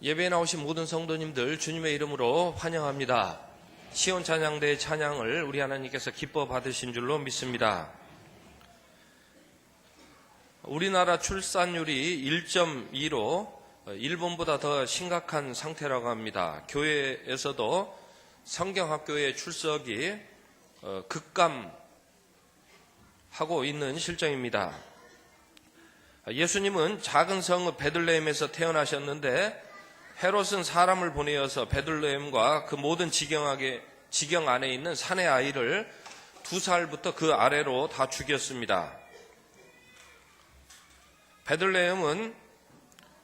예배에 나오신 모든 성도님들 주님의 이름으로 환영합니다. 시온 찬양대의 찬양을 우리 하나님께서 기뻐 받으신 줄로 믿습니다. 우리나라 출산율이 1.2로 일본보다 더 심각한 상태라고 합니다. 교회에서도 성경학교의 출석이 급감하고 있는 실정입니다. 예수님은 작은 성 베들레헴에서 태어나셨는데 헤롯은 사람을 보내어서 베들레헴과 그 모든 지경 안에 있는 산의 아이를 2살부터 그 아래로 다 죽였습니다. 베들레헴은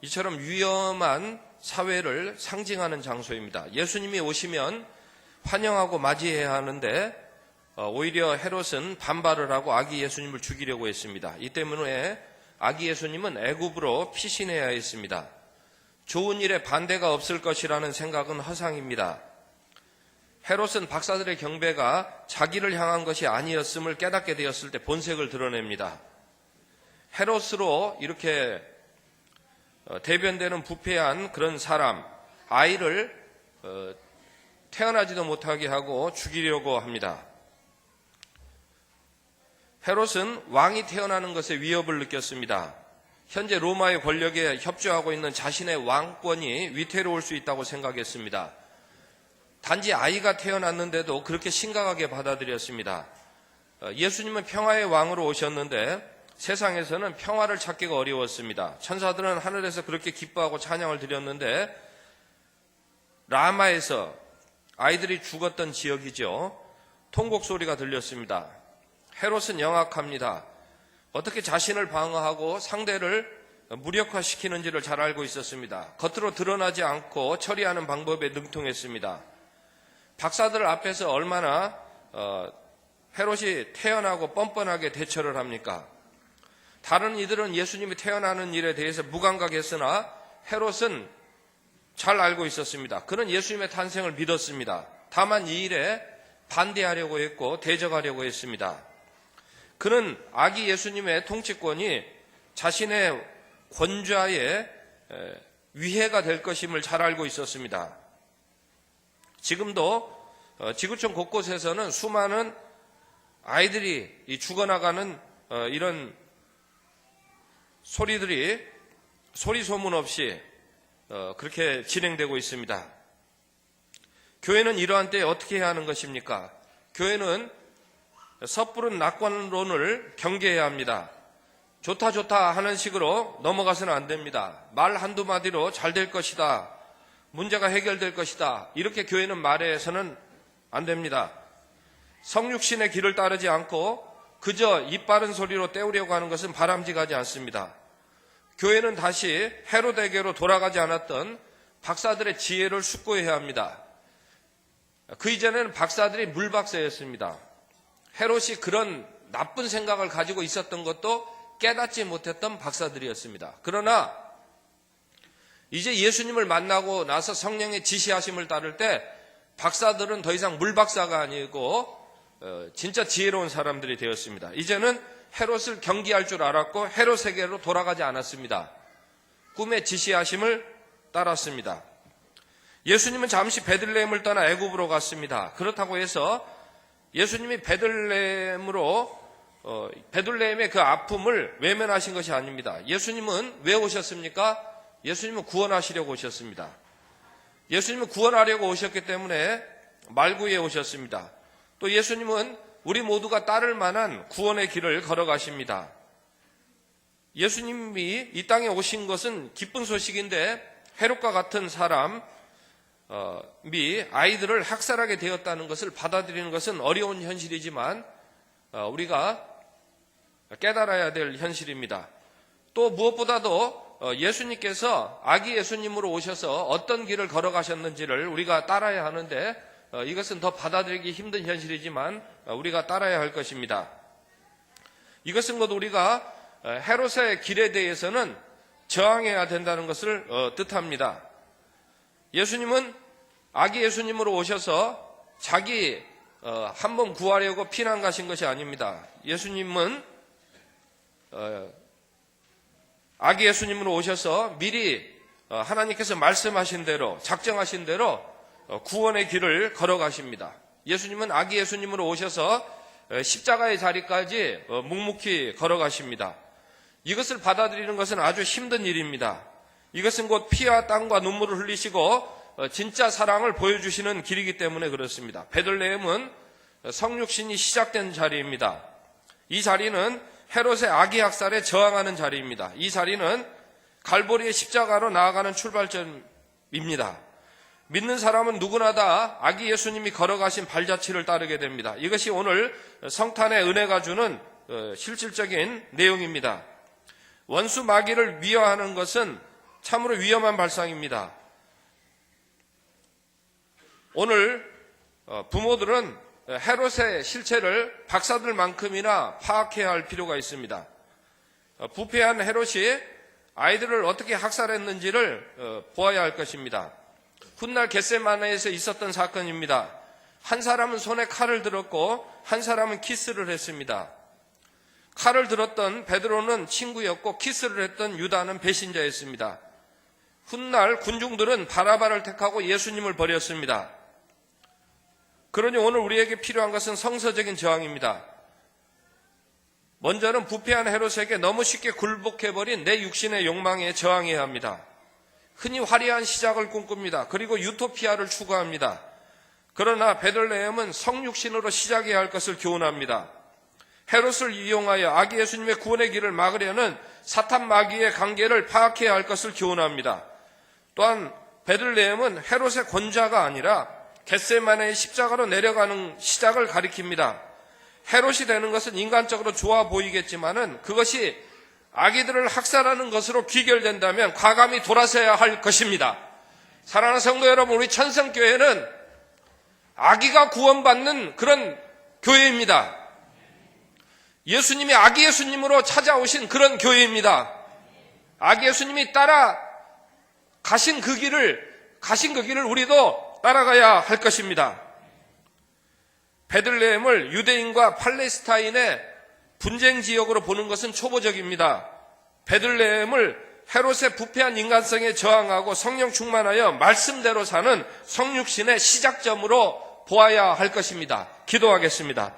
이처럼 위험한 사회를 상징하는 장소입니다. 예수님이 오시면 환영하고 맞이해야 하는데 오히려 헤롯은 반발을 하고 아기 예수님을 죽이려고 했습니다. 이 때문에 아기 예수님은 애굽으로 피신해야 했습니다. 좋은 일에 반대가 없을 것이라는 생각은 허상입니다. 헤롯은 박사들의 경배가 자기를 향한 것이 아니었음을 깨닫게 되었을 때 본색을 드러냅니다. 헤롯으로 이렇게 대변되는 부패한 그런 사람, 아이를 태어나지도 못하게 하고 죽이려고 합니다. 헤롯은 왕이 태어나는 것에 위협을 느꼈습니다. 현재 로마의 권력에 협조하고 있는 자신의 왕권이 위태로울 수 있다고 생각했습니다. 단지 아이가 태어났는데도 그렇게 심각하게 받아들였습니다. 예수님은 평화의 왕으로 오셨는데 세상에서는 평화를 찾기가 어려웠습니다. 천사들은 하늘에서 그렇게 기뻐하고 찬양을 드렸는데 라마에서 아이들이 죽었던 지역이죠. 통곡 소리가 들렸습니다. 헤롯은 영악합니다. 어떻게 자신을 방어하고 상대를 무력화시키는지를 잘 알고 있었습니다. 겉으로 드러나지 않고 처리하는 방법에 능통했습니다. 박사들 앞에서 얼마나 헤롯이 태연하고 뻔뻔하게 대처를 합니까? 다른 이들은 예수님이 태어나는 일에 대해서 무감각했으나 헤롯은 잘 알고 있었습니다. 그는 예수님의 탄생을 믿었습니다. 다만 이 일에 반대하려고 했고 대적하려고 했습니다. 그는 아기 예수님의 통치권이 자신의 권좌에 위해가 될 것임을 잘 알고 있었습니다. 지금도 지구촌 곳곳에서는 수많은 아이들이 죽어나가는 이런 소리들이 소리 소문 없이 그렇게 진행되고 있습니다. 교회는 이러한 때에 어떻게 해야 하는 것입니까? 교회는 섣부른 낙관론을 경계해야 합니다. 좋다 하는 식으로 넘어가서는 안 됩니다. 말 한두 마디로 잘 될 것이다. 문제가 해결될 것이다. 이렇게 교회는 말해서는 안 됩니다. 성육신의 길을 따르지 않고 그저 입 바른 소리로 때우려고 하는 것은 바람직하지 않습니다. 교회는 다시 헤롯에게로 돌아가지 않았던 박사들의 지혜를 숙고해야 합니다. 그 이전에는 박사들이 물박사였습니다. 헤롯이 그런 나쁜 생각을 가지고 있었던 것도 깨닫지 못했던 박사들이었습니다. 그러나 이제 예수님을 만나고 나서 성령의 지시하심을 따를 때 박사들은 더 이상 물박사가 아니고 진짜 지혜로운 사람들이 되었습니다. 이제는 헤롯을 경계할 줄 알았고 헤롯에게로 돌아가지 않았습니다. 꿈의 지시하심을 따랐습니다. 예수님은 잠시 베들레헴을 떠나 애굽으로 갔습니다. 그렇다고 해서 예수님이 베들레헴의 그 아픔을 외면하신 것이 아닙니다. 예수님은 왜 오셨습니까? 예수님은 구원하시려고 오셨습니다. 예수님은 구원하려고 오셨기 때문에 말구에 오셨습니다. 또 예수님은 우리 모두가 따를 만한 구원의 길을 걸어가십니다. 예수님이 이 땅에 오신 것은 기쁜 소식인데 헤롯과 같은 사람이 아이들을 학살하게 되었다는 것을 받아들이는 것은 어려운 현실이지만 우리가 깨달아야 될 현실입니다. 또 무엇보다도 예수님께서 아기 예수님으로 오셔서 어떤 길을 걸어가셨는지를 우리가 따라야 하는데 이것은 더 받아들이기 힘든 현실이지만 우리가 따라야 할 것입니다. 이것은 곧 우리가 헤롯의 길에 대해서는 저항해야 된다는 것을 뜻합니다. 예수님은 아기 예수님으로 오셔서 자기 한 몸 구하려고 피난 가신 것이 아닙니다. 예수님은 아기 예수님으로 오셔서 미리 하나님께서 말씀하신 대로, 작정하신 대로 구원의 길을 걸어가십니다. 예수님은 아기 예수님으로 오셔서 십자가의 자리까지 묵묵히 걸어가십니다. 이것을 받아들이는 것은 아주 힘든 일입니다. 이것은 곧 피와 땀과 눈물을 흘리시고 진짜 사랑을 보여주시는 길이기 때문에 그렇습니다. 베들레헴은 성육신이 시작된 자리입니다. 이 자리는 헤롯의 악의 학살에 저항하는 자리입니다. 이 자리는 갈보리의 십자가로 나아가는 출발점입니다. 믿는 사람은 누구나 다 아기 예수님이 걸어가신 발자취를 따르게 됩니다. 이것이 오늘 성탄의 은혜가 주는 실질적인 내용입니다. 원수 마귀를 미워하는 것은 참으로 위험한 발상입니다. 오늘 부모들은 헤롯의 실체를 박사들만큼이나 파악해야 할 필요가 있습니다. 부패한 헤롯이 아이들을 어떻게 학살했는지를 보아야 할 것입니다. 훗날 겟세마네에서 있었던 사건입니다. 한 사람은 손에 칼을 들었고 한 사람은 키스를 했습니다. 칼을 들었던 베드로는 친구였고 키스를 했던 유다는 배신자였습니다. 훗날 군중들은 바라바를 택하고 예수님을 버렸습니다. 그러니 오늘 우리에게 필요한 것은 성서적인 저항입니다. 먼저는 부패한 헤롯에게 너무 쉽게 굴복해버린 내 육신의 욕망에 저항해야 합니다. 흔히 화려한 시작을 꿈꿉니다. 그리고 유토피아를 추구합니다. 그러나 베들레헴은 성육신으로 시작해야 할 것을 교훈합니다. 헤롯을 이용하여 아기 예수님의 구원의 길을 막으려는 사탄 마귀의 관계를 파악해야 할 것을 교훈합니다. 또한 베들레헴은 헤롯의 권좌가 아니라 겟세마네의 십자가로 내려가는 시작을 가리킵니다. 헤롯이 되는 것은 인간적으로 좋아 보이겠지만은 그것이 아기들을 학살하는 것으로 귀결된다면 과감히 돌아서야 할 것입니다. 사랑하는 성도 여러분, 우리 천성교회는 아기가 구원받는 그런 교회입니다. 예수님이 아기 예수님으로 찾아오신 그런 교회입니다. 아기 예수님이 따라 가신 그 길을 우리도 따라가야 할 것입니다. 베들레헴을 유대인과 팔레스타인의 분쟁 지역으로 보는 것은 초보적입니다. 베들레헴을 헤롯의 부패한 인간성에 저항하고 성령 충만하여 말씀대로 사는 성육신의 시작점으로 보아야 할 것입니다. 기도하겠습니다.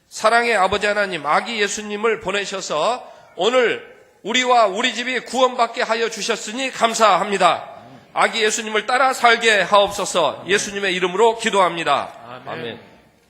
사랑의 아버지 하나님, 아기 예수님을 보내셔서 오늘 우리와 우리 집이 구원받게 하여 주셨으니 감사합니다. 아기 예수님을 따라 살게 하옵소서. 예수님의 이름으로 기도합니다. 아멘.